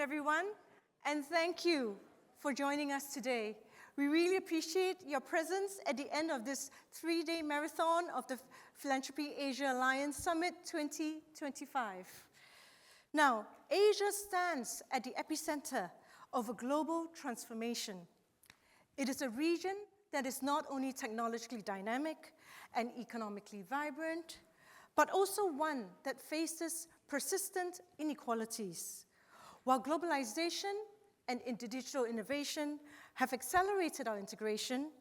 everyone, and thank you for joining us today. We really appreciate your presence at the end of this 3-day marathon of the Philanthropy Asia Alliance Summit 2025. Now, Asia stands at the epicenter of a global transformation. It is a region that is not only technologically dynamic and economically vibrant, but also one that faces persistent inequalities. While globalization and digital innovation have accelerated our integration,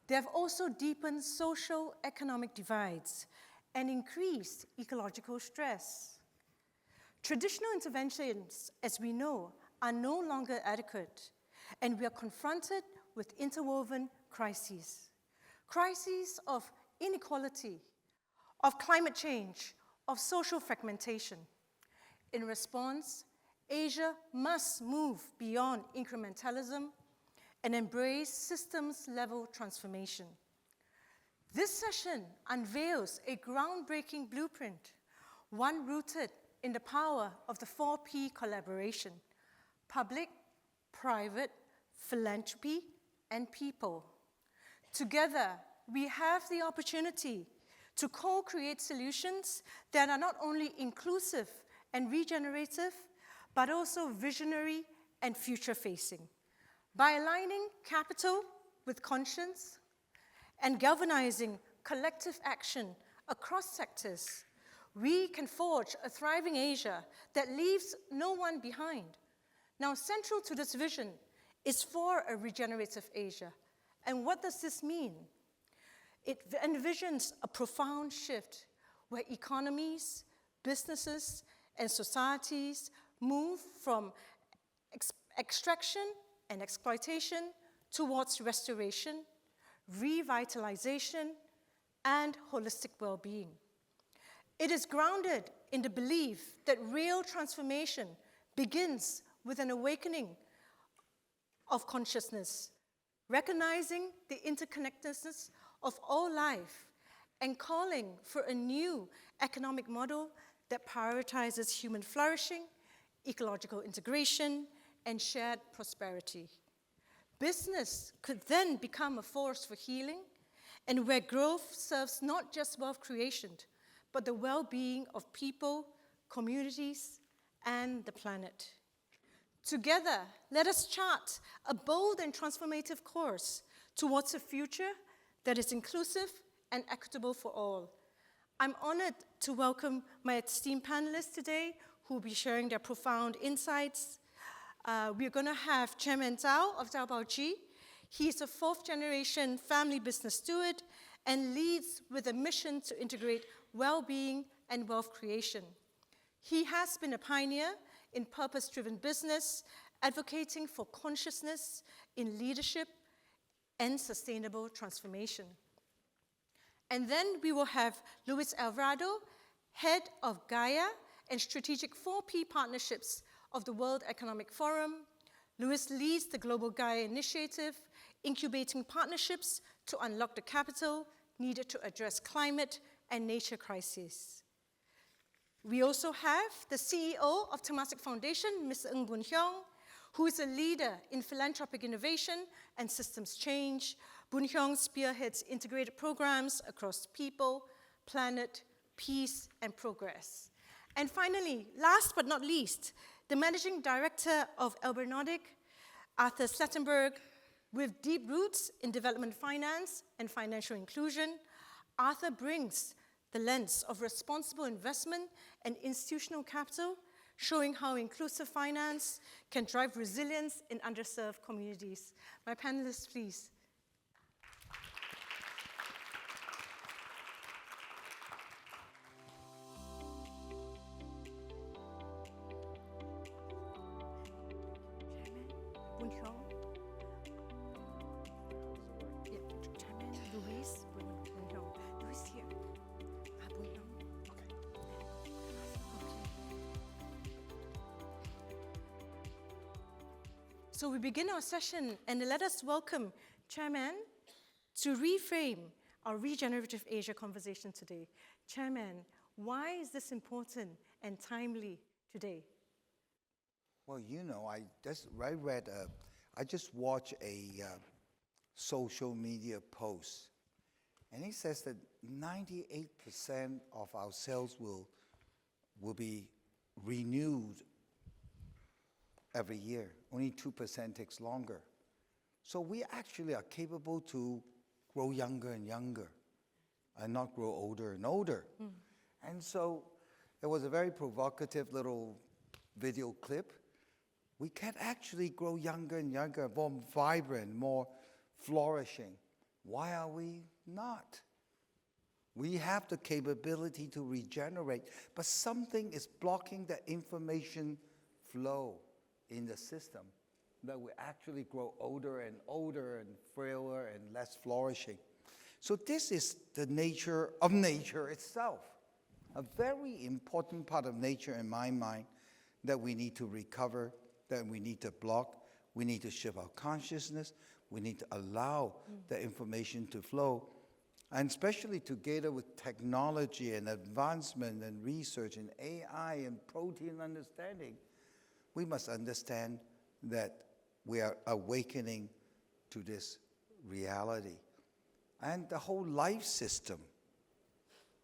they have also deepened socio-economic divides and increased ecological stress. Traditional interventions, as we know, are no longer adequate, and we are confronted with interwoven crises. Crises of inequality, of climate change, of social fragmentation. In response, Asia must move beyond incrementalism and embrace systems-level transformation. This session unveils a groundbreaking blueprint, one rooted in the power of the 4P collaboration: public, private, philanthropy, and people. Together, we have the opportunity to co-create solutions that are not only inclusive and regenerative, but also visionary and future-facing. By aligning capital with conscience and galvanizing collective action across sectors, we can forge a thriving Asia that leaves no one behind. Now, central to this vision is for a regenerative Asia. And what does this mean? It envisions a profound shift where economies, businesses, and societies move from extraction and exploitation towards restoration, revitalization, and holistic well-being. It is grounded in the belief that real transformation begins with an awakening of consciousness, recognizing the interconnectedness of all life, and calling for a new economic model that prioritizes human flourishing, ecological integration, and shared prosperity. Business could then become a force for healing, and where growth serves not just wealth creation, but the well-being of people, communities, and the planet. Together, let us chart a bold and transformative course towards a future that is inclusive and equitable for all. I'm honored to welcome my esteemed panelists today who will be sharing their profound insights. We're going to have Chairman Tsao of Chee. He's a 4th-generation family business steward and leads with a mission to integrate well-being and wealth creation. He has been a pioneer in purpose-driven business, advocating for consciousness in leadership and sustainable transformation. And then we will have Luis Alvarado, head of Gaia and strategic 4P partnerships of the World Economic Forum. Luis leads the Global Gaia Initiative, incubating partnerships to unlock the capital needed to address climate and nature crises. We also have the CEO of Temasek Foundation, Mr. Ng Boon Hyung, who is a leader in philanthropic innovation and systems change. Boon Hyung spearheads integrated programs across people, planet, peace, and progress. And finally, last but not least, the managing director of Elbernautic, Arthur Slettenberg, with deep roots in development finance and financial inclusion. Arthur brings the lens of responsible investment and institutional capital, showing how inclusive finance can drive resilience in underserved communities. My panelists, please. Boon Hyung. Yeah, Chairman Luis Boon Hyung. Luis here. Boon Hyung. Okay. So we begin our session, and let us welcome Chairman to reframe our Regenerative Asia conversation today. Chairman, why is this important and timely today? Well, I just watched a social media post, and it says that 98% of our cells will be renewed every year. Only 2% takes longer. So we actually are capable to grow younger and younger and not grow older and older. And so it was a very provocative little video clip. We can actually grow younger and younger, more vibrant, more flourishing. Why are we not? We have the capability to regenerate, but something is blocking the information flow in the system that we actually grow older and older and frailer and less flourishing. So this is the nature of nature itself. A very important part of nature in my mind that we need to recover, that we need to block. We need to shift our consciousness. We need to allow the information to flow. And especially together with technology and advancement and research and AI and protein understanding, we must understand that we are awakening to this reality. And the whole life system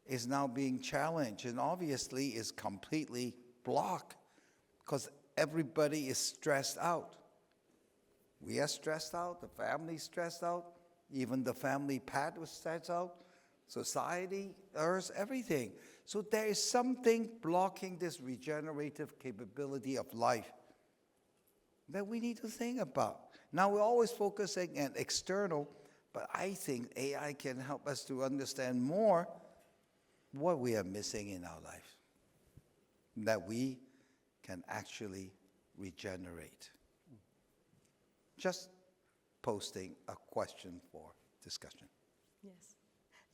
is now being challenged and obviously is completely blocked because everybody is stressed out. We are stressed out, the family's stressed out, even the family pet was stressed out, society, earth, everything. So there is something blocking this regenerative capability of life that we need to think about. Now we're always focusing on external, but I think AI can help us to understand more what we are missing in our life, that we can actually regenerate. Just posting a question for discussion. Yes.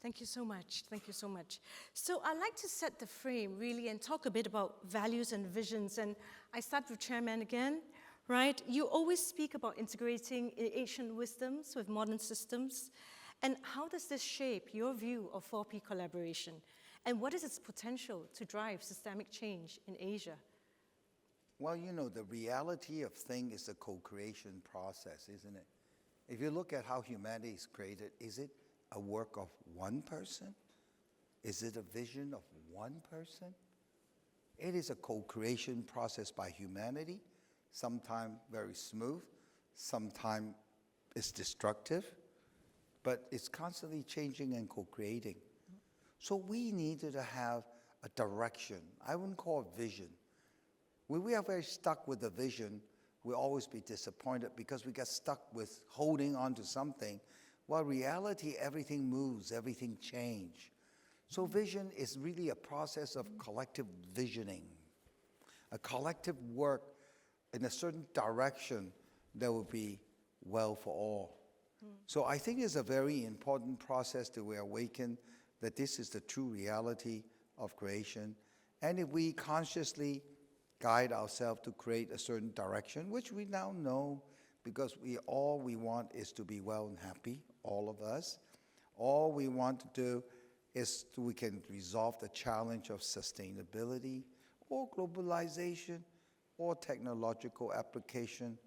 Thank you so much. Thank you so much. So I'd like to set the frame, really, and talk a bit about values and visions. And I start with Chairman again, right? You always speak about integrating ancient wisdoms with modern systems. And how does this shape your view of 4P collaboration? And what is its potential to drive systemic change in Asia? Well, the reality of things is a co-creation process, isn't it? If you look at how humanity is created, is it a work of one person? Is it a vision of one person? It is a co-creation process by humanity, sometimes very smooth, sometimes it's destructive, but it's constantly changing and co-creating. So we needed to have a direction. I wouldn't call it vision. When we are very stuck with the vision, we'll always be disappointed because we get stuck with holding on to something. While reality, everything moves, everything changes. So vision is really a process of collective visioning, a collective work in a certain direction that will be well for all. So I think it's a very important process that we awaken that this is the true reality of creation. And if we consciously guide ourselves to create a certain direction, which we now know because all we want is to be well and happy, all of us. All we want to do is we can resolve the challenge of sustainability or globalization or technological application,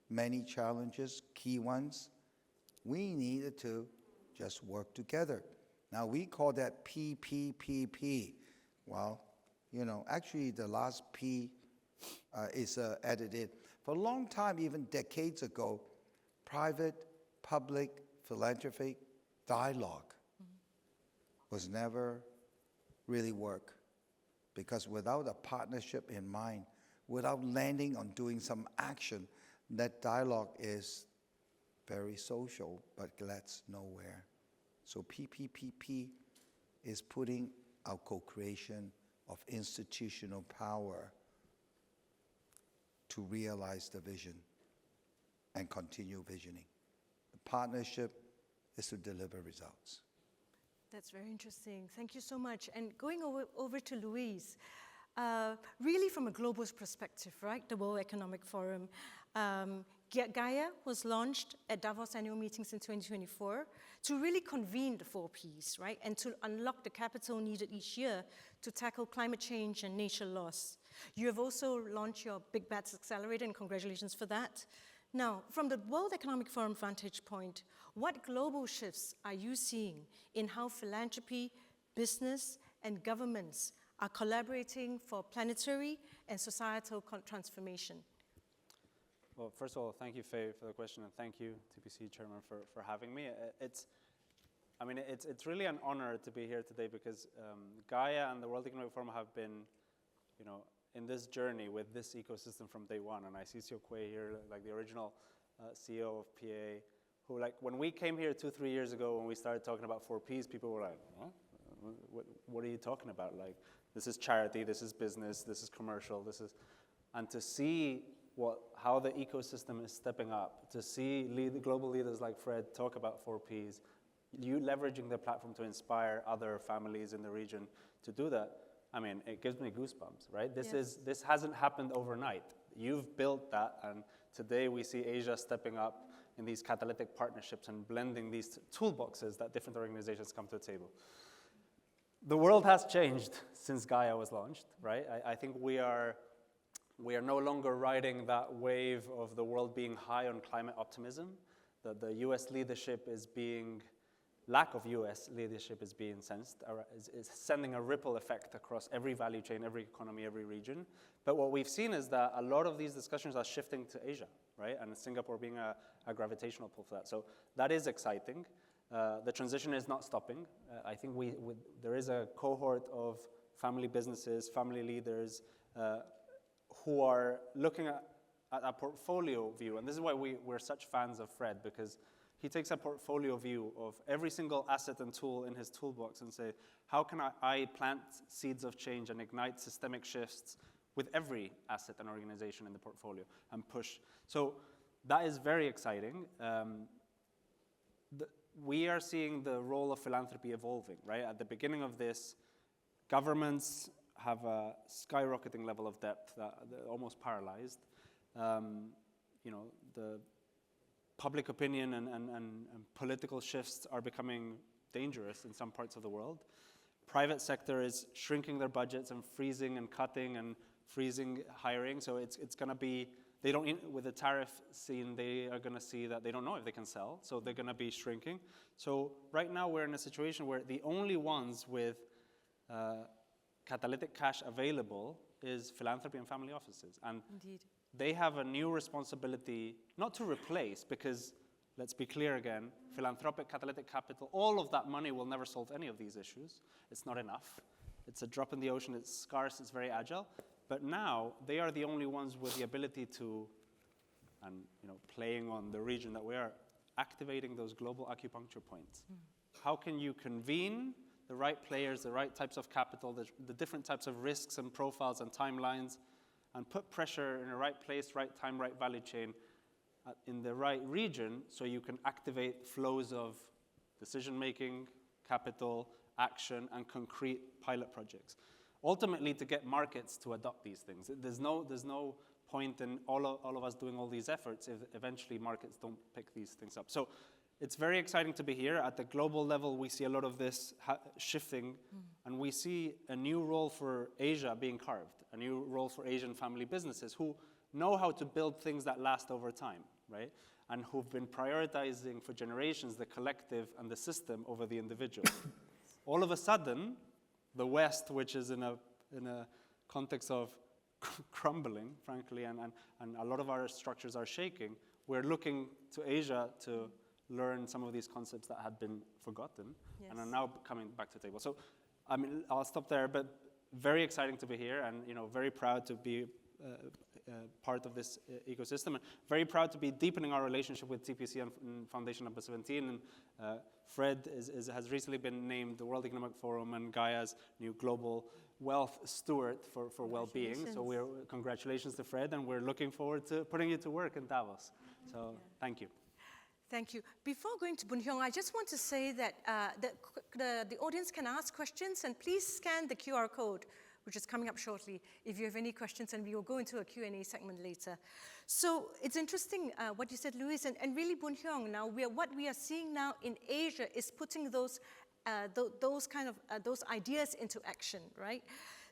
many challenges, key ones. We needed to just work together. Now we call that PPPP. Well, actually the last P is added in. For a long time, even decades ago, private-public philanthropic dialogue was never really work, because without a partnership in mind, without landing on doing some action, that dialogue is very social, but gets nowhere. So PPPP is putting our co-creation of institutional power to realize the vision and continue visioning. The partnership is to deliver results. That's very interesting. Thank you so much. And going over to Louise, really from a global perspective, right? The World Economic Forum. Gaia was launched at Davos annual meetings in 2024 to really convene the 4Ps, right? And to unlock the capital needed each year to tackle climate change and nature loss. You have also launched your Big Bets Accelerator, and congratulations for that. Now, from the World Economic Forum vantage point, what global shifts are you seeing in how philanthropy, business, and governments are collaborating for planetary and societal transformation? Well, first of all, thank you, Faye, for the question, and thank you, TPC Chairman, for having me. It's really an honor to be here today because Gaia and the World Economic Forum have been, in this journey with this ecosystem from day one. And I see Tsao here, like the original CEO of PA, who, like, when we came here 2-3 years ago, when we started talking about 4 Ps, people were like, huh? What are you talking about? Like, this is charity, this is business, this is commercial, and to see how the ecosystem is stepping up, to see global leaders like Fred talk about 4 Ps, you leveraging the platform to inspire other families in the region to do that, I mean, it gives me goosebumps, right? This hasn't happened overnight. You've built that, and today we see Asia stepping up in these catalytic partnerships and blending these toolboxes that different organizations come to the table. The world has changed since Gaia was launched, right? I think we are no longer riding that wave of the world being high on climate optimism. The US leadership lack of US leadership is being sensed, is sending a ripple effect across every value chain, every economy, every region. But what we've seen is that a lot of these discussions are shifting to Asia, right? And Singapore being a gravitational pull for that. So that is exciting. The transition is not stopping. I think there is a cohort of family businesses, family leaders, who are looking at a portfolio view. And this is why we're such fans of Fred, because he takes a portfolio view of every single asset and tool in his toolbox and say, how can I plant seeds of change and ignite systemic shifts with every asset and organization in the portfolio and push? So that is very exciting. We are seeing the role of philanthropy evolving, right? At the beginning of this, governments have a skyrocketing level of debt that they're almost paralyzed. The public opinion and political shifts are becoming dangerous in some parts of the world. Private sector is shrinking their budgets and freezing and cutting and freezing hiring. So it's going to be, with the tariff scene, they are going to see that they don't know if they can sell. So they're going to be shrinking. So right now we're in a situation where the only ones with catalytic cash available is philanthropy and family offices. And Indeed. They have a new responsibility, not to replace, because let's be clear again, philanthropic catalytic capital, all of that money will never solve any of these issues. It's not enough. It's a drop in the ocean, it's scarce, it's very agile. But now they are the only ones with the ability to, and playing on the region that we are, activating those global acupuncture points. How can you convene the right players, the right types of capital, the different types of risks and profiles and timelines, and put pressure in the right place, right time, right value chain, in the right region, so you can activate flows of decision-making, capital, action, and concrete pilot projects. Ultimately, to get markets to adopt these things. There's no point in all of us doing all these efforts if eventually markets don't pick these things up. So it's very exciting to be here. At the global level, we see a lot of this shifting, and we see a new role for Asia being carved, a new role for Asian family businesses who know how to build things that last over time, right? And who've been prioritizing for generations the collective and the system over the individual. All of a sudden, the West, which is in a context of crumbling, frankly, and a lot of our structures are shaking, we're looking to Asia to learn some of these concepts that had been forgotten, yes, and are now coming back to the table. So, I mean, I'll stop there, but very exciting to be here, and very proud to be part of this ecosystem, and very proud to be deepening our relationship with TPC and Foundation Number 17. And Fred has recently been named the World Economic Forum and Gaia's new global wealth steward for well-being. So congratulations to Fred, and we're looking forward to putting you to work in Davos. So thank you. Thank you. Before going to Boon Hyung, I just want to say that the audience can ask questions, and please scan the QR code, which is coming up shortly, if you have any questions, and we will go into a Q&A segment later. So it's interesting what you said, Louis, and really, Boon Hyung, now what we are seeing now in Asia is putting those ideas into action, right?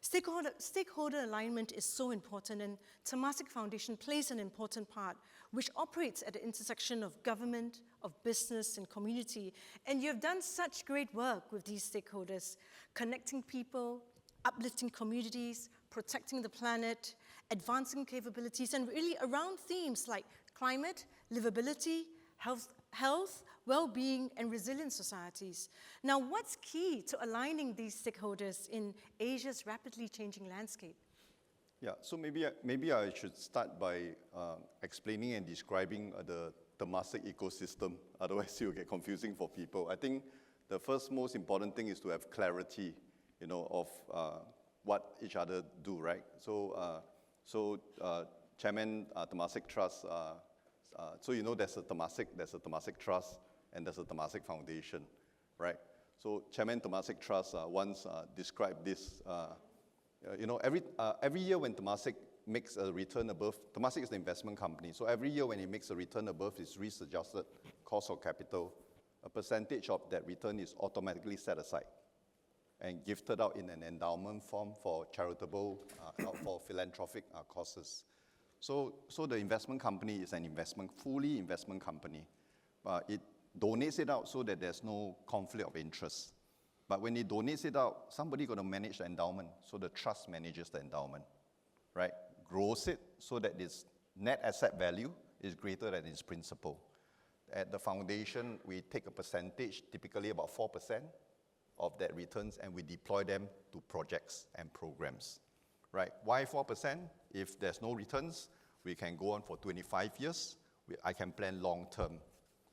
Stakeholder alignment is so important, and Temasek Foundation plays an important part, which operates at the intersection of government, of business, and community. And you have done such great work with these stakeholders, connecting people, uplifting communities, protecting the planet, advancing capabilities, and really around themes like climate, livability, health, well-being, and resilient societies. Now, what's key to aligning these stakeholders in Asia's rapidly changing landscape? Yeah, so maybe I should start by explaining and describing the Temasek ecosystem. Otherwise, it will get confusing for people. I think the first most important thing is to have clarity, of what each other do, right? So, Chairman Temasek Trust. So there's a Temasek Trust, and there's a Temasek Foundation, right? So Chairman Temasek Trust once described this. Every year when Temasek makes a return above, Temasek is the investment company, so every year when it makes a return above its risk-adjusted cost of capital, a percentage of that return is automatically set aside and gifted out in an endowment form for charitable, for philanthropic causes. So the investment company is an fully investment company. It donates it out so that there's no conflict of interest. But when it donates it out, somebody got to manage the endowment, so the trust manages the endowment, right? Grows it so that its net asset value is greater than its principal. At the foundation, we take a percentage, typically about 4% of that returns, and we deploy them to projects and programs, right? Why 4%? If there's no returns, we can go on for 25 years. I can plan long term,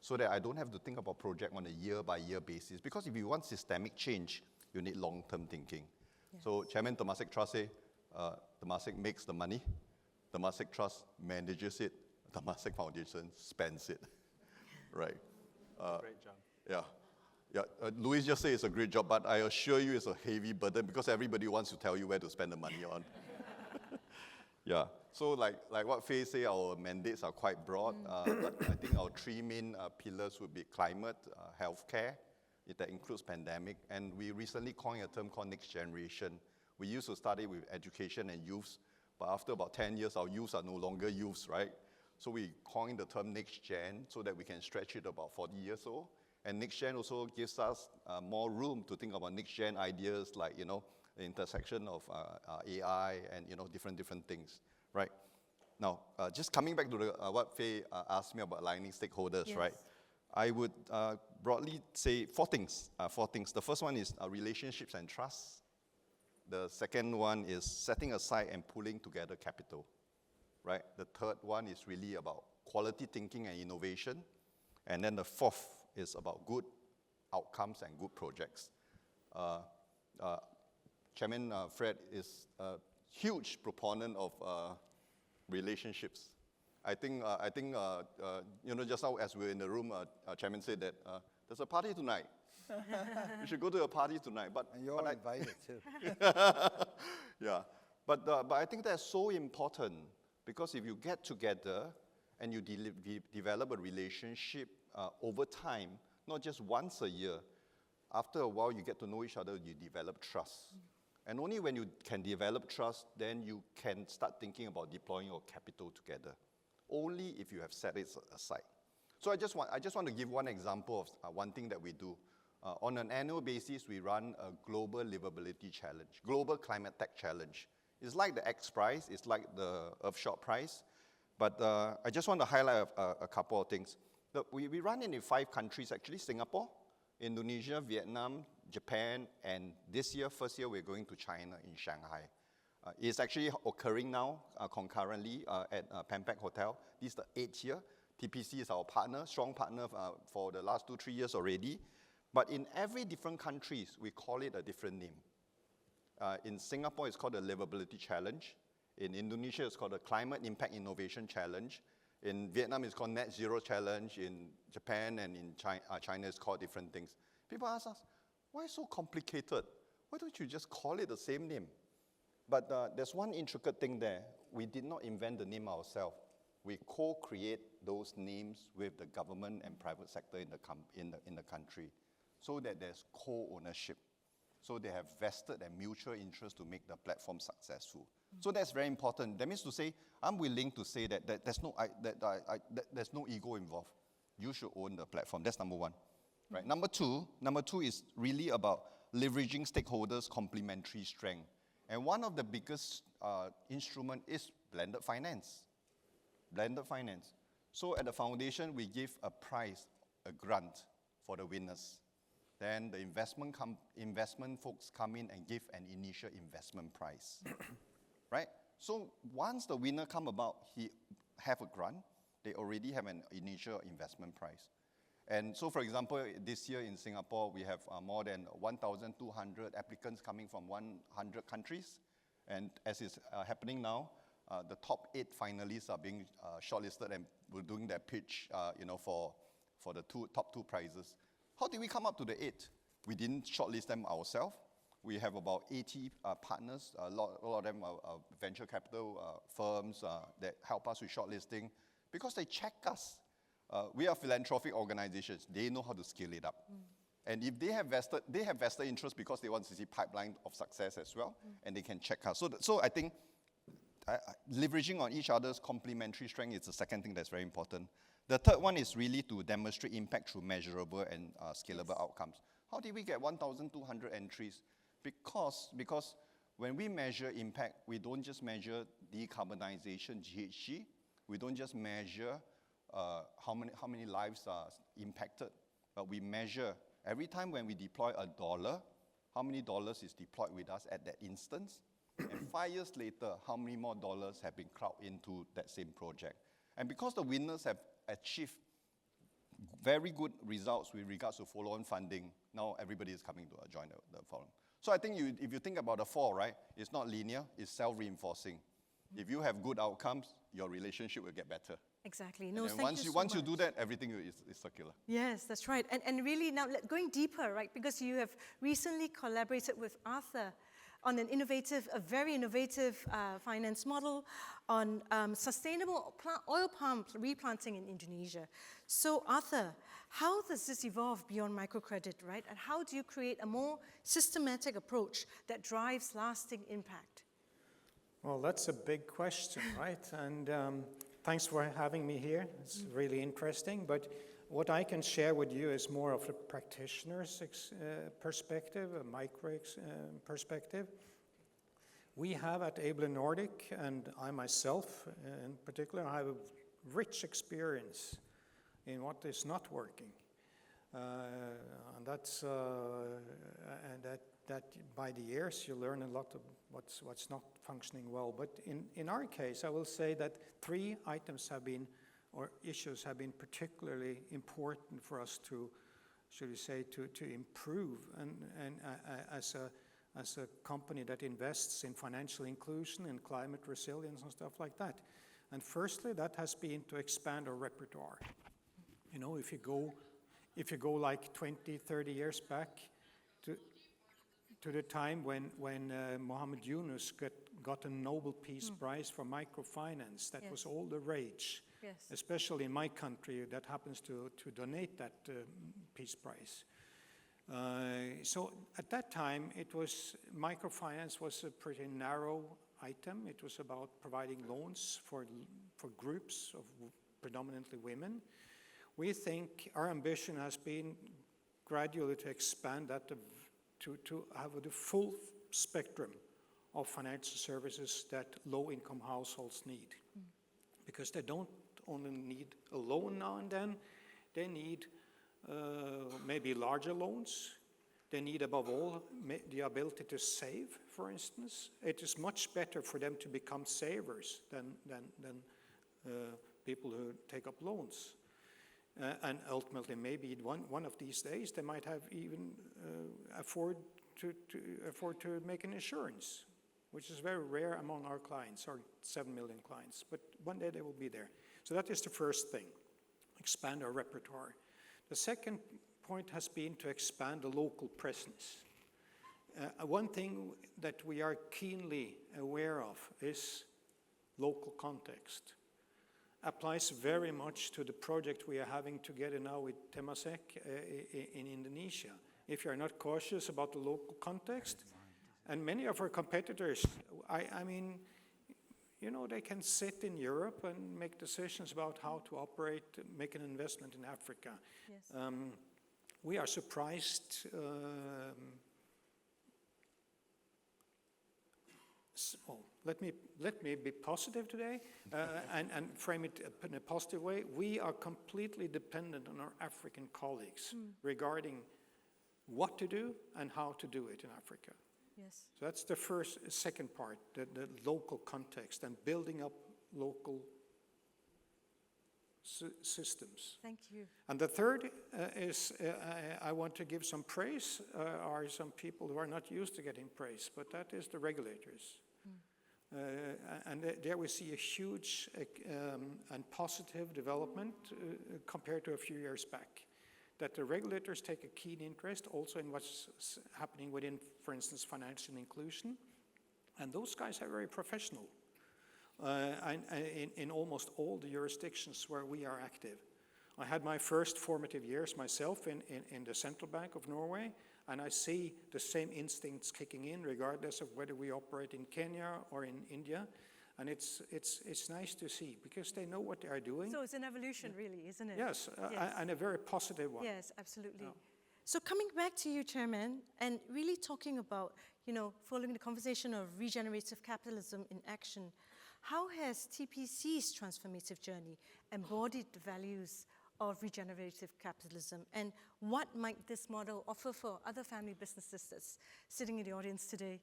so that I don't have to think about project on a year-by-year basis. Because if you want systemic change, you need long-term thinking. Yes. So Chairman Temasek Trust say, Temasek makes the money, Temasek Trust manages it, Temasek Foundation spends it, right? Great job. Yeah. Louis just said it's a great job, but I assure you it's a heavy burden because everybody wants to tell you where to spend the money on. Yeah. So like what Faye said, our mandates are quite broad. But I think our three main pillars would be climate, healthcare, that includes pandemic, and we recently coined a term called next generation. We used to study with education and youths, but after about 10 years, our youths are no longer youths, right? So we coined the term next gen so that we can stretch it about 40 years old. And next gen also gives us more room to think about next gen ideas like, the intersection of AI and, different things, right? Now, just coming back to what Faye asked me about aligning stakeholders, yes. Right? I would broadly say four things. The first one is relationships and trust. The second one is setting aside and pulling together capital, right? The third one is really about quality thinking and innovation. And then the fourth is about good outcomes and good projects. Chairman Fred is a huge proponent of relationships. I think just now as we were in the room, Chairman said that there's a party tonight. You should go to a party tonight. And you're invited too. Yeah, but I think that's so important because if you get together and you develop a relationship over time, not just once a year, after a while you get to know each other, you develop trust. And only when you can develop trust, then you can start thinking about deploying your capital together. Only if you have set it aside. So I just want to give one example of one thing that we do. On an annual basis, we run a global livability challenge, global climate tech challenge. It's like the X Prize, it's like the Earthshot Prize. But I just want to highlight a couple of things. We run it in 5 countries actually, Singapore, Indonesia, Vietnam, Japan, and this year, first year, we're going to China in Shanghai. It's actually occurring now concurrently at Pan Pac Hotel. This is the 8th year. TPC is our partner, strong partner for the last 2-3 years already. But in every different countries, we call it a different name. In Singapore, it's called the Livability Challenge. In Indonesia, it's called the Climate Impact Innovation Challenge. In Vietnam, it's called Net Zero Challenge. In Japan and in China, it's called different things. People ask us, why so complicated? Why don't you just call it the same name? But there's one intricate thing there. We did not invent the name ourselves. We co-create those names with the government and private sector in the country so that there's co-ownership. So they have vested and mutual interest to make the platform successful. So that's very important. That means to say, I'm willing to say that there's no ego involved. You should own the platform. That's number one. Right? Number two is really about leveraging stakeholders' complementary strength. And one of the biggest instrument is blended finance. Blended finance. So at the foundation, we give a prize, a grant for the winners. Then the investment folks come in and give an initial investment prize. Right? So once the winner come about, he have a grant, they already have an initial investment price. And so, for example, this year in Singapore, we have more than 1,200 applicants coming from 100 countries. And as is happening now, the top 8 finalists are being shortlisted, and we're doing their pitch, for the top two prizes. How did we come up to the 8? We didn't shortlist them ourselves. We have about 80 partners. A lot of them are venture capital firms that help us with shortlisting because they check us. We are philanthropic organizations. They know how to scale it up. And if they have vested interest because they want to see pipeline of success as well, and they can check us. So I think leveraging on each other's complementary strength is the second thing that's very important. The third one is really to demonstrate impact through measurable and scalable outcomes. How did we get 1,200 entries? Because when we measure impact, we don't just measure decarbonization, GHG. We don't just measure how many lives are impacted, but we measure every time when we deploy $1, how many dollars is deployed with us at that instance, and 5 years later, how many more dollars have been crowded into that same project. And because the winners have achieved very good results with regards to follow-on funding, now everybody is coming to join the forum. So I think if you think about the 4, right, it's not linear, it's self-reinforcing. If you have good outcomes, your relationship will get better. Exactly. No, and once you do that, everything is circular. Yes, that's right. And really now going deeper, right, because you have recently collaborated with Arthur on a very innovative finance model on sustainable oil palm replanting in Indonesia. So Arthur, how does this evolve beyond microcredit, right? And how do you create a more systematic approach that drives lasting impact? Well, that's a big question, right? And thanks for having me here. It's really interesting. But what I can share with you is more of a practitioner's perspective, a micro perspective. We have at Able Nordic, and I myself in particular, I have a rich experience in what is not working. And that's that by the years you learn a lot of what's not functioning well. But in our case, I will say that 3 items have been, or issues have been particularly important for us to, should we say, to improve, and as a company that invests in financial inclusion and climate resilience and stuff like that. And firstly, that has been to expand our repertoire. You know, if you go like 20, 30 years back to the time when Mohammed Yunus got a Nobel Peace Prize for microfinance, that was all the rage. Yes. Especially in my country that happens to donate that Peace Prize. So at that time, microfinance was a pretty narrow item. It was about providing loans for groups of predominantly women. We think our ambition has been gradually to expand that to have the full spectrum of financial services that low-income households need. Because they don't only need a loan now and then, they need maybe larger loans. They need, above all, the ability to save, for instance. It is much better for them to become savers than people who take up loans. And ultimately, maybe one of these days, they might have even afford to make an insurance, which is very rare among our clients, our 7 million clients. But one day they will be there. So that is the first thing, expand our repertoire. The second point has been to expand the local presence. One thing that we are keenly aware of is local context. Applies very much to the project we are having together now with Temasek in Indonesia. if you're not cautious about the local context. And many of our competitors, I mean, you know, they can sit in Europe and make decisions about how to operate, make an investment in Africa. Yes. We are surprised. Let me be positive today and frame it in a positive way. We are completely dependent on our African colleagues regarding what to do and how to do it in Africa. Yes. So that's the second part, the local context and building up local systems. Thank you. And the third is I want to give some praise, are some people who are not used to getting praise, but that is the regulators. And there we see a huge and positive development compared to a few years back. That the regulators take a keen interest also in what's happening within, for instance, financial inclusion. And those guys are very professional in almost all the jurisdictions where we are active. I had my first formative years myself in the Central Bank of Norway, and I see the same instincts kicking in regardless of whether we operate in Kenya or in India. And it's nice to see because they know what they are doing. So it's an evolution, really, isn't it? Yes, and a very positive one. Yes, absolutely. Yeah. So coming back to you, Chairman, and really talking about, you know, following the conversation of regenerative capitalism in action, how has TPC's transformative journey embodied the values of regenerative capitalism, and what might this model offer for other family businesses that's sitting in the audience today?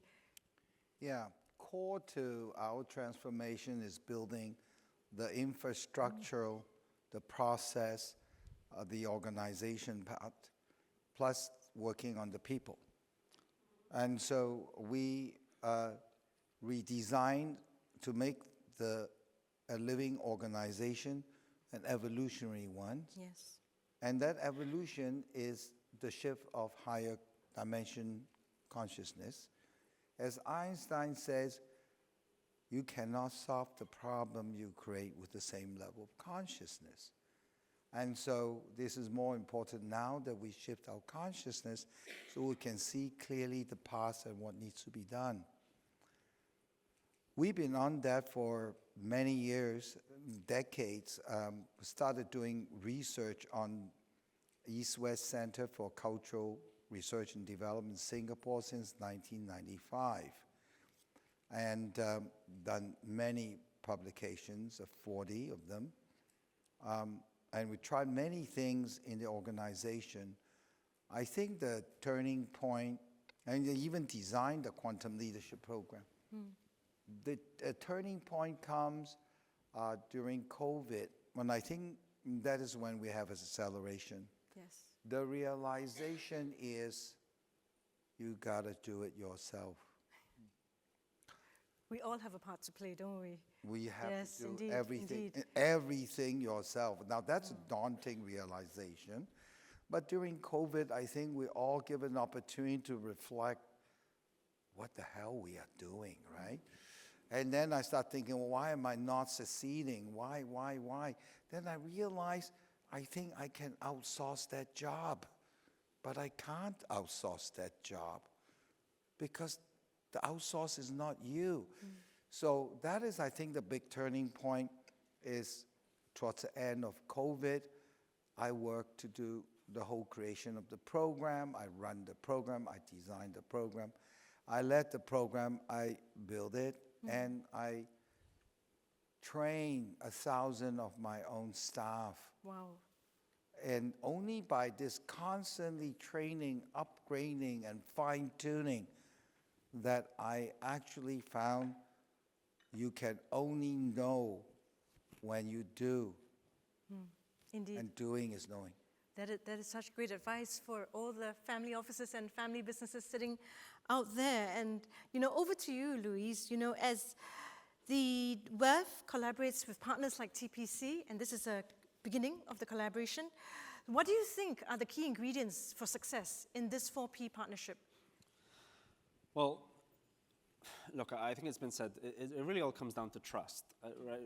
Yeah, core to our transformation is building the infrastructural, the process, the organization part, plus working on the people. And so we redesigned to make a living organization an evolutionary one. Yes. And that evolution is the shift of higher dimension consciousness. As Einstein says, you cannot solve the problem you create with the same level of consciousness. And so this is more important now that we shift our consciousness so we can see clearly the past and what needs to be done. We've been on that for many years, decades. Started doing research on East-West Center for Cultural Research and Development in Singapore since 1995. And done many publications, 40 of them. And we tried many things in the organization. I think the turning point, and they even designed the quantum leadership program. The turning point comes during COVID, when I think that is when we have an acceleration. Yes. The realization is you gotta do it yourself. We all have a part to play, don't we? We have Yes, to do indeed, everything, indeed. everything yourself. Now that's a daunting realization, but during COVID, I think we all give an opportunity to reflect what the hell we are doing, right? And then I start thinking, well, why am I not succeeding? Why? Then I realize I think I can outsource that job, but I can't outsource that job because the outsource is not you. So that is, I think, the big turning point is towards the end of COVID. I worked to do the whole creation of the program. I run the program. I designed the program. I led the program. I built it. And I trained 1,000 of my own staff. Wow. And only by this constantly training, upgrading, and fine-tuning that I actually found you can only know when you do. Indeed. And doing is knowing. That is such great advice for all the family offices and family businesses sitting out there. And, you know, over to you, Louise. You know, as the WEF collaborates with partners like TPC, and this is a beginning of the collaboration, what do you think are the key ingredients for success in this 4P partnership? Well, look, I think it's been said, it really all comes down to trust,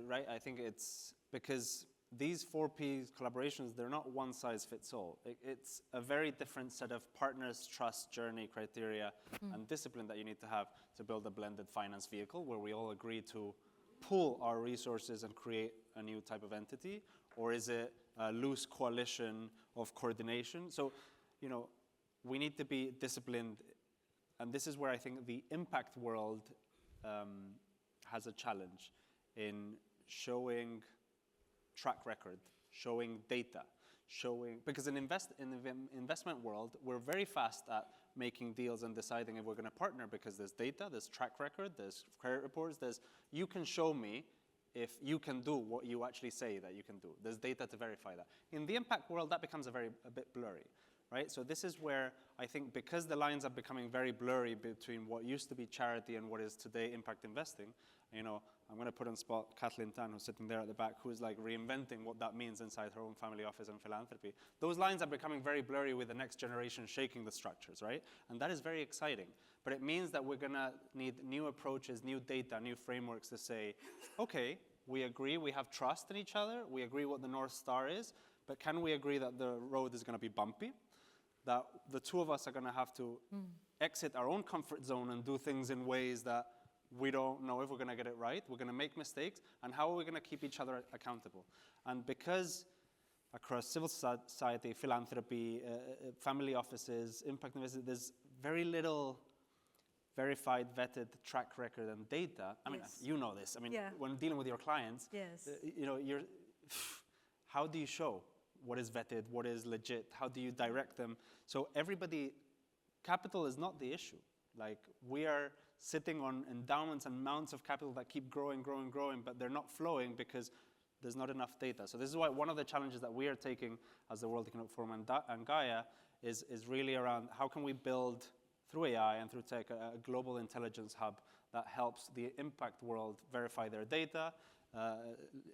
right? I think it's because these 4P collaborations, they're not one size fits all. It's a very different set of partners, trust, journey, criteria, and discipline that you need to have to build a blended finance vehicle where we all agree to pool our resources and create a new type of entity, or is it a loose coalition of coordination? So, you know, we need to be disciplined, and this is where I think the impact world has a challenge in showing track record, showing data, because in the investment world, we're very fast at making deals and deciding if we're going to partner because there's data, there's track record, there's credit reports, you can show me if you can do what you actually say that you can do. There's data to verify that. In the impact world, that becomes a bit blurry, right? So this is where I think because the lines are becoming very blurry between what used to be charity and what is today impact investing, you know, I'm going to put on spot Kathleen Tan, who's sitting there at the back, who's like reinventing what that means inside her own family office and philanthropy. Those lines are becoming very blurry with the next generation shaking the structures, right? And that is very exciting. But it means that we're going to need new approaches, new data, new frameworks to say, okay, we agree, we have trust in each other, we agree what the North Star is, but can we agree that the road is going to be bumpy? That the two of us are going to have to exit our own comfort zone and do things in ways that we don't know if we're going to get it right. We're going to make mistakes. And how are we going to keep each other accountable? And because across civil society, philanthropy, family offices, impact investing, there's very little verified, vetted track record and data. I mean, you know this. I mean, when dealing with your clients, you know, how do you show what is vetted, what is legit? How do you direct them? So capital is not the issue. Like, we are sitting on endowments and mounts of capital that keep growing, but they're not flowing because there's not enough data. So this is why one of the challenges that we are taking as the World Economic Forum and Gaia is really around how can we build, through AI and through tech, a global intelligence hub that helps the impact world verify their data,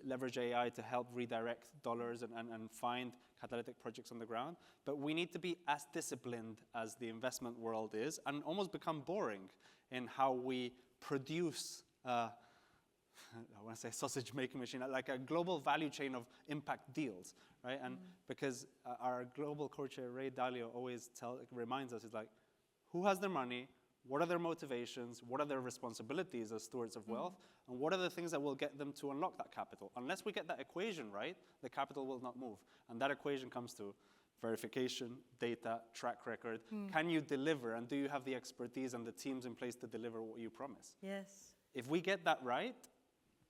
leverage AI to help redirect dollars and find catalytic projects on the ground. But we need to be as disciplined as the investment world is and almost become boring in how we produce, I want to say sausage making machine, like a global value chain of impact deals, right? And because our global co-chair, Ray Dalio, always reminds us, is like, who has their money? What are their motivations? What are their responsibilities as stewards of wealth? And what are the things that will get them to unlock that capital? Unless we get that equation right, the capital will not move. And that equation comes to verification, data, track record. Can you deliver? And do you have the expertise and the teams in place to deliver what you promise? Yes. If we get that right,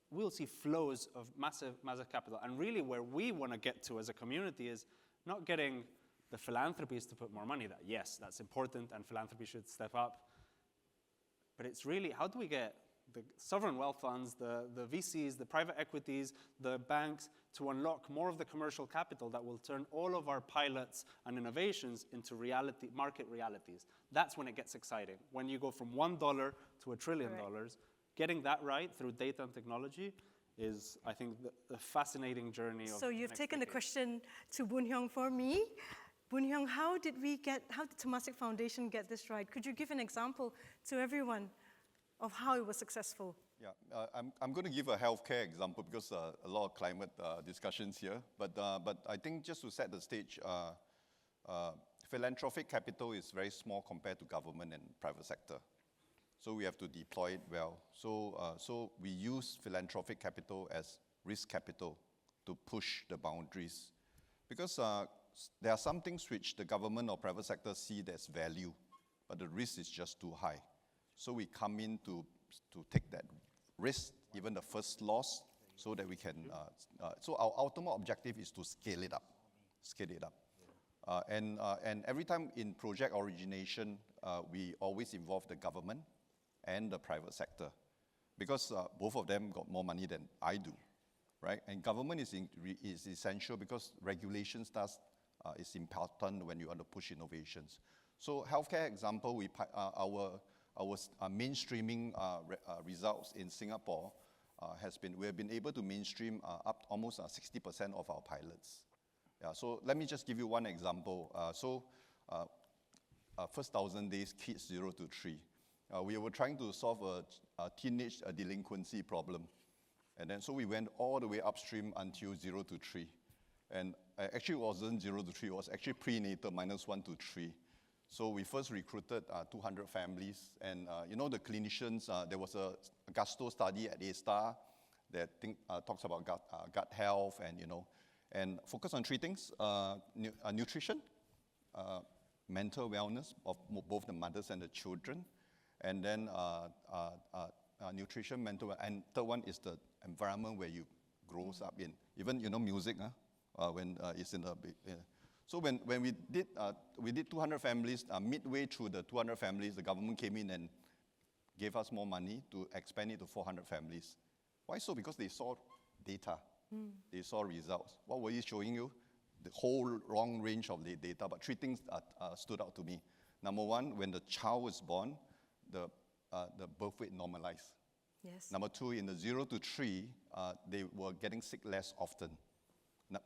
we'll see flows of massive capital. And really where we want to get to as a community is not getting the philanthropists to put more money. That, yes, that's important, and philanthropy should step up. But it's really, how do we get the sovereign wealth funds, the VCs, the private equities, the banks to unlock more of the commercial capital that will turn all of our pilots and innovations into reality, market realities? That's when it gets exciting. When you go from $1 to $1 trillion, getting that right through data and technology is, I think, the fascinating journey of So you've taken the question to Boon Hyung for me. Boon Hyung, how did Temasek Foundation get this right? Could you give an example to everyone of how it was successful? Yeah, I'm going to give a healthcare example because a lot of climate discussions here. But I think just to set the stage, philanthropic capital is very small compared to government and private sector. So we have to deploy it well. So we use philanthropic capital as risk capital to push the boundaries. Because there are some things which the government or private sector see as value, but the risk is just too high. So we come in to take that risk, even the first loss, so that we can, so our ultimate objective is to scale it up. And every time in project origination, we always involve the government and the private sector, because both of them got more money than I do, right? And government is essential because regulation is important when you want to push innovations. So healthcare example, our mainstreaming results in Singapore we have been able to mainstream up almost 60% of our pilots. Yeah, so let me just give you one example. First 1,000 days, kids 0 to 3. We were trying to solve a teenage delinquency problem. And then so we went all the way upstream until 0 to 3. And actually it wasn't 0 to 3, it was actually prenatal, -1 to 3. So we first recruited 200 families. And the clinicians, there was a gastro study at A-Star that talks about gut health and focus on 3 things, nutrition, mental wellness of both the mothers and the children, and then nutrition, mental, and third one is the environment where you grows up in. Even, music, when it's in the big, So when we did 200 families, midway through the 200 families, the government came in and gave us more money to expand it to 400 families. Why so? Because they saw data. They saw results. What were you showing you? The whole long range of the data, but 3 things stood out to me. Number 1, when the child was born, the birth rate normalized. Yes. Number 2, in the 0 to 3, they were getting sick less often.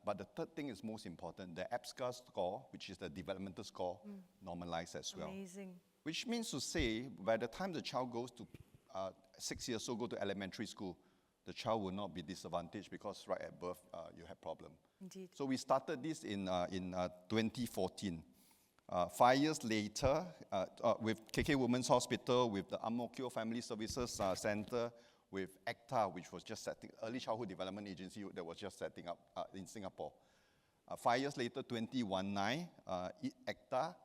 But the third thing is most important. The APSCA score, which is the developmental score, normalized as well. Amazing. Which means to say, by the time the child goes to 6 years old, go to elementary school, the child will not be disadvantaged because right at birth, you have problem. Indeed. So we started this in 2014. 5 years later, with KK Women's Hospital, with the Ang Mo Kio Family Services Center, with ECTA, which was just Early Childhood Development Agency that was just setting up in Singapore. 5 years later, 2019, ECTA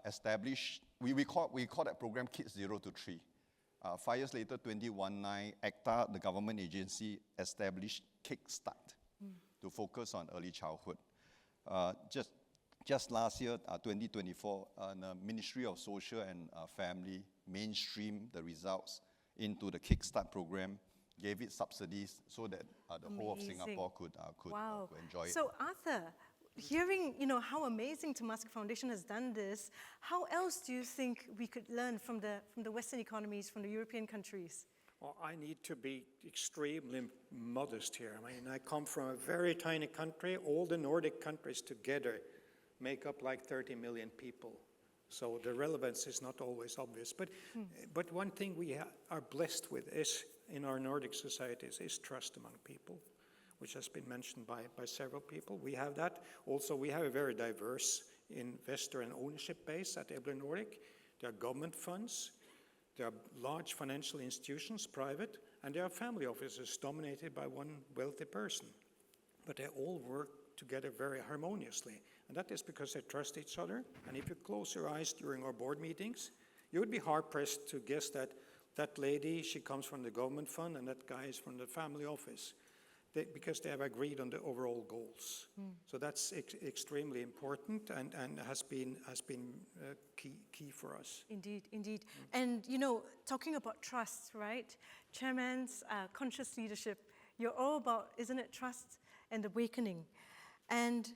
established, we call that program Kids 0 to 3. 5 years later, 2019, ECTA, the government agency, established Kickstart to focus on early childhood. Just last year, 2024, the Ministry of Social and Family mainstreamed the results into the Kickstart program, gave it subsidies so that the whole of Singapore could enjoy it. So Arthur, hearing how amazing Temasek Foundation has done this, how else do you think we could learn from the Western economies, from the European countries? Well, I need to be extremely modest here. I mean, I come from a very tiny country. All the Nordic countries together make up like 30 million people. So the relevance is not always obvious. But one thing we are blessed with is, in our Nordic societies, is trust among people, which has been mentioned by several people. We have that. Also, we have a very diverse investor and ownership base at Ebler Nordic. There are government funds, there are large financial institutions, private, and there are family offices dominated by one wealthy person. But they all work together very harmoniously. And that is because they trust each other. And if you close your eyes during our board meetings, you would be hard-pressed to guess that that lady, she comes from the government fund, and that guy is from the family office, because they have agreed on the overall goals. So that's extremely important and has been key for us. Indeed, indeed. And talking about trust, right? Chairman's conscious leadership, you're all about, isn't it, trust and awakening? And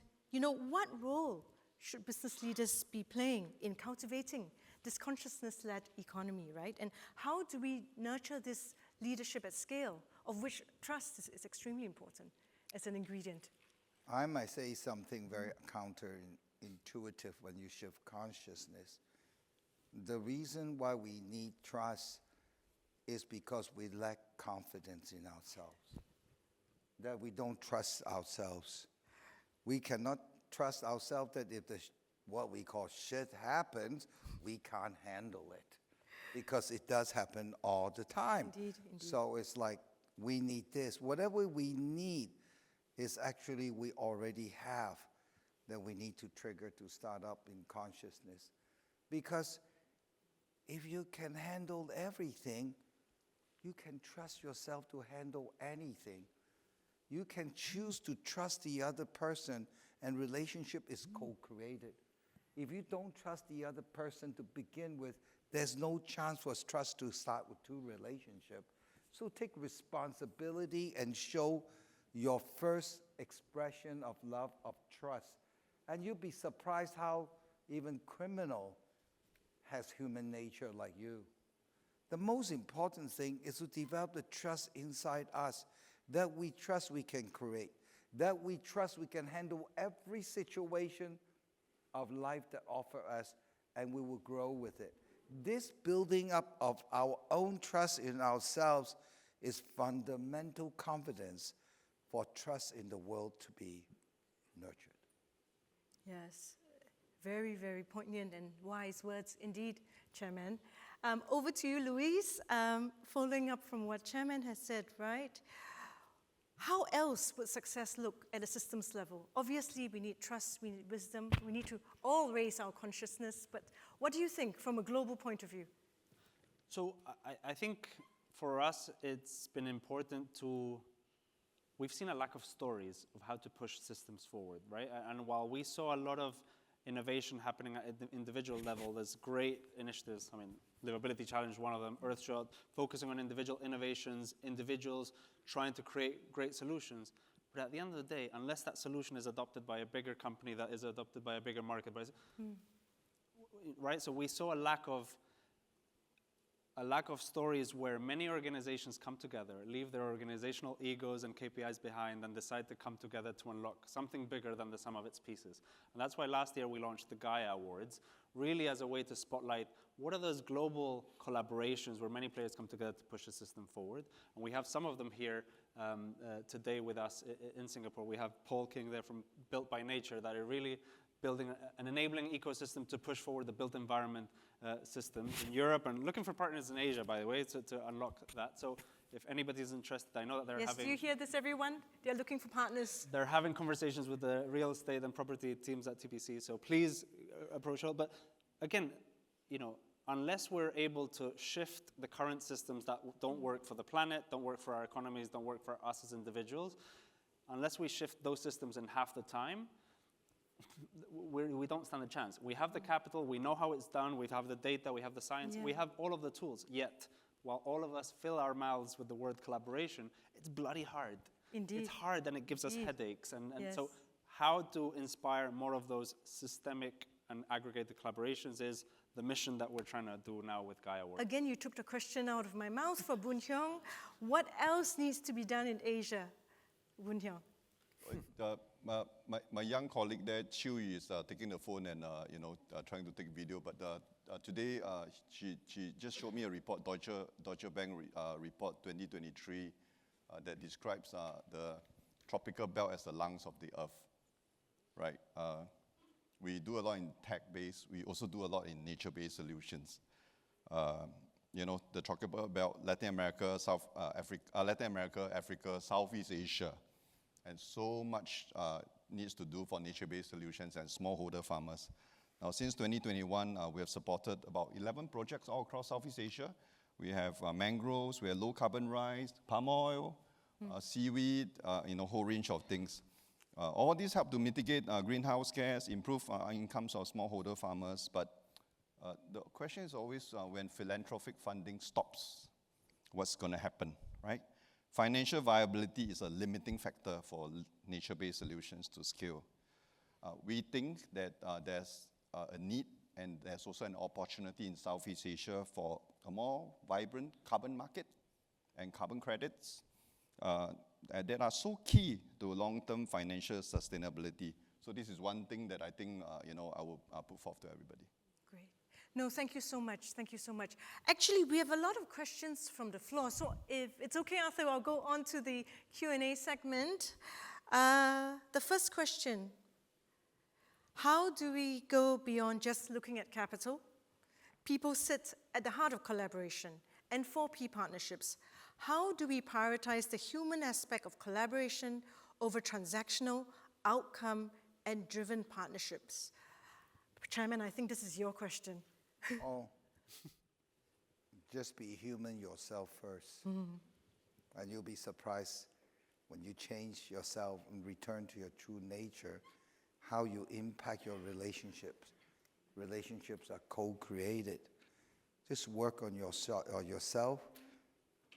what role should business leaders be playing in cultivating this consciousness-led economy, right? And how do we nurture this leadership at scale, of which trust is extremely important as an ingredient? I might say something very counterintuitive when you shift consciousness. The reason why we need trust is because we lack confidence in ourselves, that we don't trust ourselves. We cannot trust ourselves that if what we call shit happens, we can't handle it, because it does happen all the time. Indeed, indeed. So it's like, we need this. Whatever we need is actually we already have, that we need to trigger to start up in consciousness. Because if you can handle everything, you can trust yourself to handle anything. You can choose to trust the other person, and relationship is co-created. If you don't trust the other person to begin with, there's no chance for trust to start with 2 relationships. So take responsibility and show your first expression of love, of trust. And you'll be surprised how even criminal has human nature like you. The most important thing is to develop the trust inside us, that we trust we can create, that we trust we can handle every situation of life that offer us, and we will grow with it. This building up of our own trust in ourselves is fundamental confidence for trust in the world to be nurtured. Yes, very, very poignant and wise words indeed, Chairman. Over to you, Louise. Following up from what Chairman has said, right? How else would success look at a systems level? Obviously, we need trust, we need wisdom, we need to all raise our consciousness, but what do you think from a global point of view? So I think for us, it's been important to, we've seen a lack of stories of how to push systems forward, right? And while we saw a lot of innovation happening at the individual level, there's great initiatives. I mean, Livability Challenge, one of them, Earthshot, focusing on individual innovations, individuals trying to create great solutions. But at the end of the day, unless that solution is adopted by a bigger company that is adopted by a bigger market, right? So we saw a lack of stories where many organizations come together, leave their organizational egos and KPIs behind, and decide to come together to unlock something bigger than the sum of its pieces. And that's why last year we launched the Gaia Awards, really as a way to spotlight what are those global collaborations where many players come together to push the system forward. And we have some of them here today with us in Singapore. We have Paul King there from Built by Nature that are really building an enabling ecosystem to push forward the built environment systems in Europe, and looking for partners in Asia, by the way, to unlock that. So if anybody's interested, I know that they're having... Yes, do you hear this, everyone? They're looking for partners. They're having conversations with the real estate and property teams at TPC, so please approach us. But again, you know, unless we're able to shift the current systems that don't work for the planet, don't work for our economies, don't work for us as individuals, unless we shift those systems in half the time, we don't stand a chance. We have the capital, we know how it's done, we have the data, we have the science, we have all of the tools. Yet, while all of us fill our mouths with the word collaboration, it's bloody hard. Indeed. It's hard and it gives us headaches. And Yes. so how to inspire more of those systemic and aggregated collaborations is the mission that we're trying to do now with Gaia World. Again, you took the question out of my mouth for Boon Hyung. What else needs to be done in Asia, Boon Hyung? My young colleague there, Chee, is taking the phone and trying to take video. But today, she just showed me a report, Deutsche Bank report 2023, that describes the tropical belt as the lungs of the earth. Right. We do a lot in tech-based. We also do a lot in nature-based solutions. The tropical belt, Latin America, Africa, Southeast Asia. And so much needs to do for nature-based solutions and smallholder farmers. Now, since 2021, we have supported about 11 projects all across Southeast Asia. We have mangroves, we have low-carbon rice, palm oil, seaweed, a whole range of things. All these help to mitigate greenhouse gas, improve incomes of smallholder farmers. But the question is always when philanthropic funding stops, what's going to happen, right? Financial viability is a limiting factor for nature-based solutions to scale. We think that there's a need and there's also an opportunity in Southeast Asia for a more vibrant carbon market and carbon credits that are so key to long-term financial sustainability. So this is one thing that I think I will put forth to everybody. Great. No, thank you so much. Thank you so much. Actually, we have a lot of questions from the floor. So if it's okay, Arthur, I'll go on to the Q&A segment. The first question, how do we go beyond just looking at capital? People sit at the heart of collaboration and 4P partnerships. How do we prioritize the human aspect of collaboration over transactional, outcome, and driven partnerships? Chairman, I think this is your question. Just be human yourself first. And you'll be surprised when you change yourself and return to your true nature, how you impact your relationships. Relationships are co-created. Just work on yourself,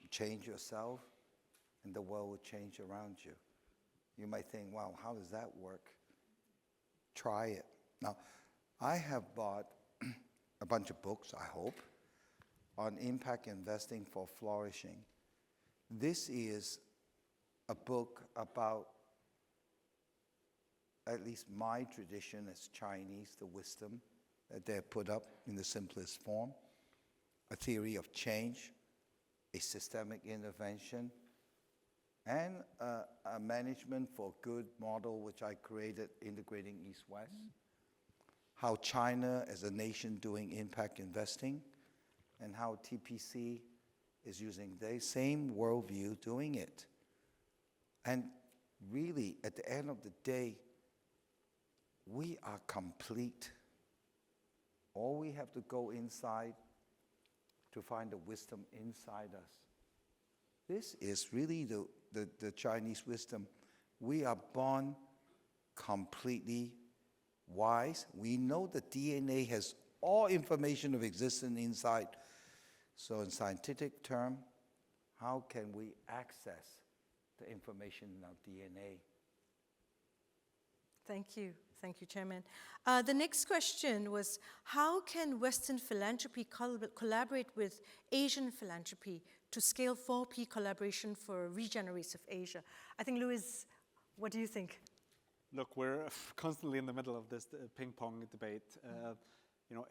change yourself, and the world will change around you. You might think, wow, how does that work? Try it. Now, I have bought a bunch of books, I hope, on impact investing for flourishing. This is a book about, at least my tradition as Chinese, the wisdom that they put up in the simplest form, a theory of change, a systemic intervention, and a management for good model which I created, integrating East-West. How China as a nation doing impact investing, and how TPC is using the same worldview doing it. And really, at the end of the day, we are complete. All we have to go inside to find the wisdom inside us. This is really the Chinese wisdom. We are born completely wise. We know the DNA has all information of existence inside. So in scientific term, how can we access the information in our DNA? Thank you, Chairman. The next question was, how can Western philanthropy collaborate with Asian philanthropy to scale 4P collaboration for regenerative Asia? I think, Louis, what do you think? Look, we're constantly in the middle of this ping-pong debate.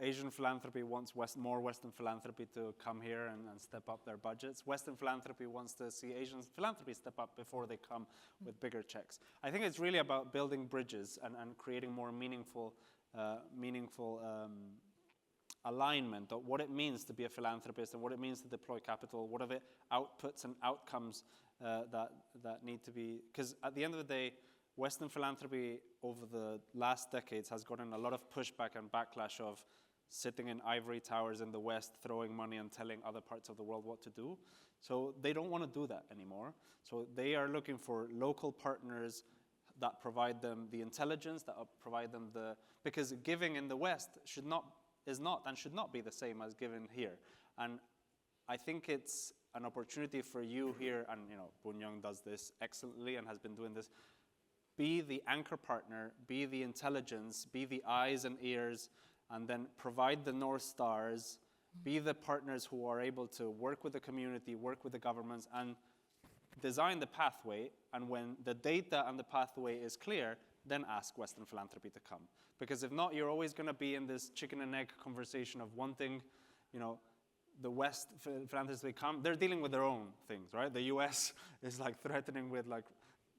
Asian philanthropy wants more Western philanthropy to come here and step up their budgets. Western philanthropy wants to see Asian philanthropy step up before they come with bigger checks. I think it's really about building bridges and creating more meaningful alignment of what it means to be a philanthropist and what it means to deploy capital. What are the outputs and outcomes that need to be? Because at the end of the day, Western philanthropy over the last decades has gotten a lot of pushback and backlash of sitting in ivory towers in the West, throwing money and telling other parts of the world what to do. So they don't want to do that anymore. So they are looking for local partners that provide them the intelligence, that provide them because giving in the West should not be the same as giving here. And I think it's an opportunity for you here, and Boon Young does this excellently and has been doing this. Be the anchor partner, be the intelligence, be the eyes and ears, and then provide the North Stars, be the partners who are able to work with the community, work with the governments, and design the pathway. And when the data and the pathway is clear, then ask Western philanthropy to come. Because if not, you're always going to be in this chicken and egg conversation of wanting, the West philanthropists to come. They're dealing with their own things, right? The US is threatening with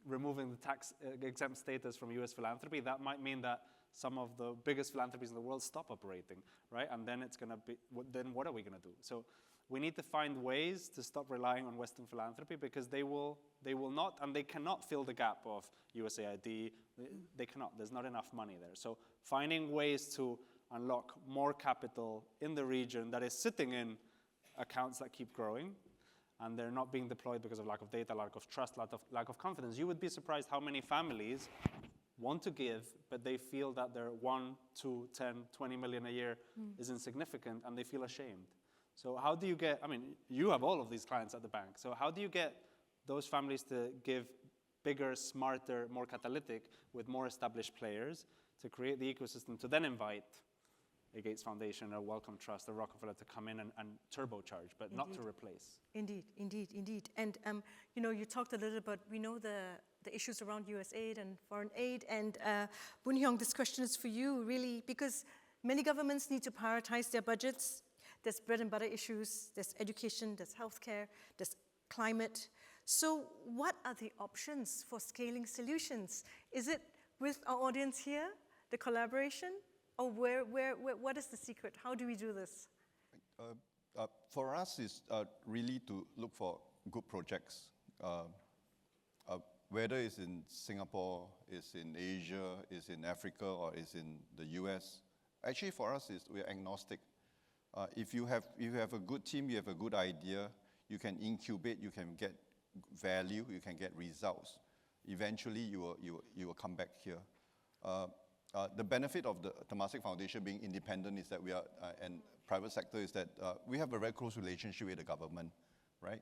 removing the tax exempt status from US philanthropy. That might mean that some of the biggest philanthropies in the world stop operating, right? And then it's going to be, then what are we going to do? So we need to find ways to stop relying on Western philanthropy, because they will not, and they cannot fill the gap of USAID. They cannot. There's not enough money there. So finding ways to unlock more capital in the region that is sitting in accounts that keep growing, and they're not being deployed because of lack of data, lack of trust, lack of confidence. You would be surprised how many families want to give, but they feel that their 1, 2, 10, 20 million a year is insignificant, and they feel ashamed. So how do you get, you have all of these clients at the bank, so how do you get those families to give bigger, smarter, more catalytic, with more established players, to create the ecosystem to then invite a Gates Foundation, a Wellcome Trust, a Rockefeller to come in and turbocharge, but not to replace. Indeed. And you talked a little about, we know the issues around US aid and foreign aid, and Boon Young, this question is for you, really, because many governments need to prioritize their budgets. There's bread and butter issues, there's education, there's healthcare, there's climate. So what are the options for scaling solutions? Is it with our audience here, the collaboration? Or what is the secret? How do we do this? For us, it's really to look for good projects. Whether it's in Singapore, it's in Asia, it's in Africa, or it's in the US. Actually, for us, we're agnostic. If you have a good team, you have a good idea, you can incubate, you can get value, you can get results. Eventually, you will come back here. The benefit of the Temasek Foundation being independent is that we are, and private sector is that we have a very close relationship with the government, right?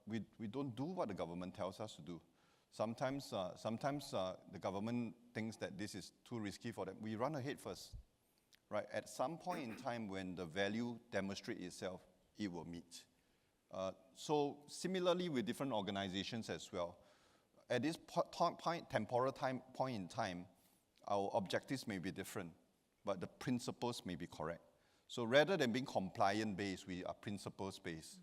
We don't do what the government tells us to do. Sometimes the government thinks that this is too risky for them. We run ahead first, right? At some point in time when the value demonstrates itself, it will meet. So similarly with different organizations as well. At this temporal point in time, our objectives may be different, but the principles may be correct. So rather than being compliant-based, we are principles-based.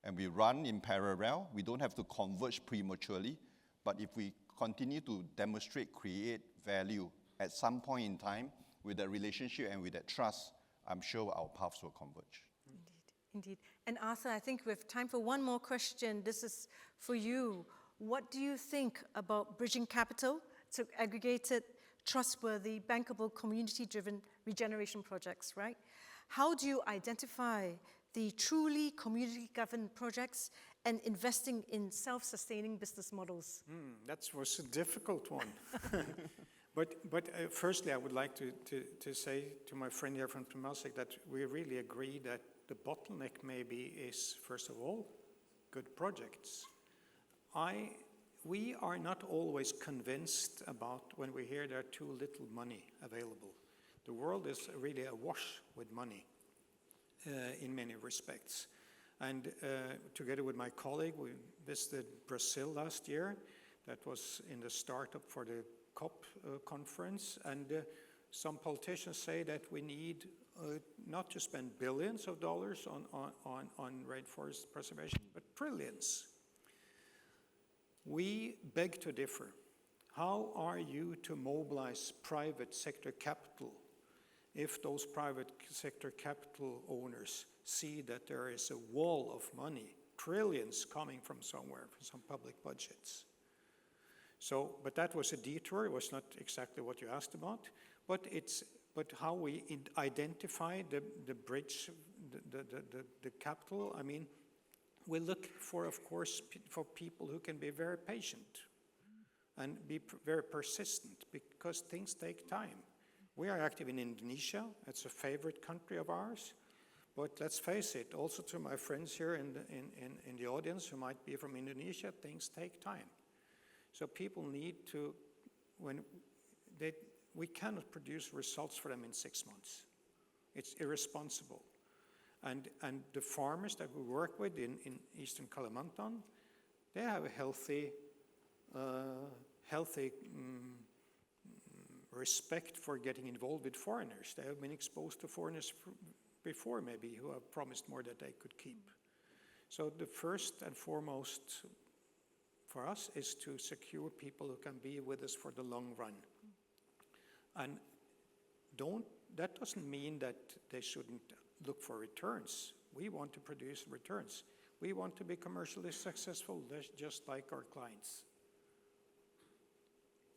and we run in parallel. We don't have to converge prematurely, but if we continue to demonstrate, create value at some point in time with that relationship and with that trust, I'm sure our paths will converge. Indeed. And Arthur, I think we have time for one more question. This is for you. What do you think about bridging capital to aggregated, trustworthy, bankable, community-driven regeneration projects, right? How do you identify the truly community-governed projects and investing in self-sustaining business models? That was a difficult one. But firstly, I would like to say to my friend here from Temasek that we really agree that the bottleneck maybe is, first of all, good projects. We are not always convinced about when we hear there are too little money available. The world is really awash with money in many respects. And together with my colleague, we visited Brazil last year. That was in the startup for the COP conference. And some politicians say that we need not to spend billions of dollars on rainforest preservation, but trillions. We beg to differ. How are you to mobilize private sector capital if those private sector capital owners see that there is a wall of money, trillions coming from somewhere, from some public budgets? So, but that was a detour. It was not exactly what you asked about, but how we identify the bridge, the capital. I mean, we look for, of course, for people who can be very patient and be very persistent, because things take time. We are active in Indonesia. It's a favorite country of ours. But let's face it, also to my friends here in the audience who might be from Indonesia, things take time. So people need to, we cannot produce results for them in 6 months. It's irresponsible. And the farmers that we work with in Eastern Kalimantan, they have a healthy respect for getting involved with foreigners. They have been exposed to foreigners before, maybe, who have promised more that they could keep. So the first and foremost for us is to secure people who can be with us for the long run. And that doesn't mean that they shouldn't look for returns. We want to produce returns. We want to be commercially successful, just like our clients.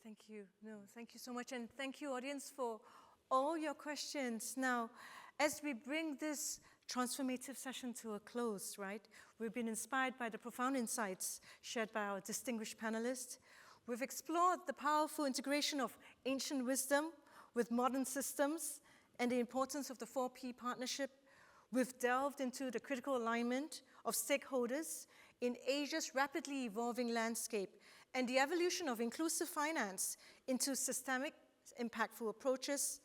Thank you. No, thank you so much. And thank you, audience, for all your questions. Now, as we bring this transformative session to a close, right, we've been inspired by the profound insights shared by our distinguished panelists. We've explored the powerful integration of ancient wisdom with modern systems and the importance of the 4P partnership. We've delved into the critical alignment of stakeholders in Asia's rapidly evolving landscape and the evolution of inclusive finance into systemic, impactful approaches.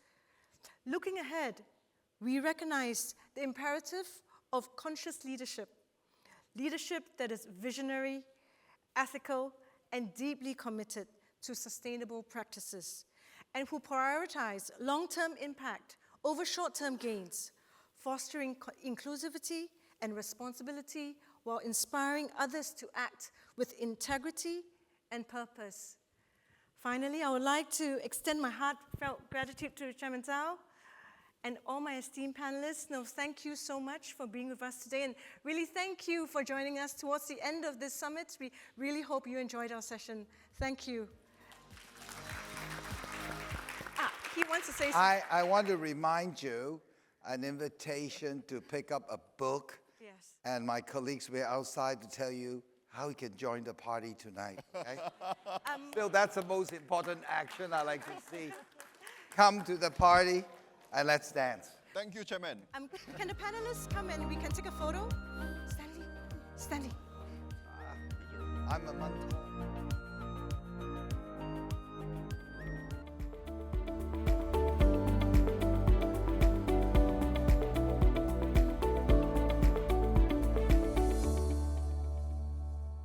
Looking ahead, we recognize the imperative of conscious leadership, leadership that is visionary, ethical, and deeply committed to sustainable practices, and who prioritize long-term impact over short-term gains, fostering inclusivity and responsibility while inspiring others to act with integrity and purpose. Finally, I would like to extend my heartfelt gratitude to Chairman Tsao and all my esteemed panelists. No, thank you so much for being with us today, and really thank you for joining us towards the end of this summit. We really hope you enjoyed our session. Thank you. He wants to say something. I want to remind you an invitation to pick up a book. Yes. And my colleagues will be outside to tell you how you can join the party tonight. Okay? Still, that's the most important action I like to see. Come to the party and let's dance. Thank you, Chairman. Can the panelists come and we can take a photo? Stanley. I'm a month old.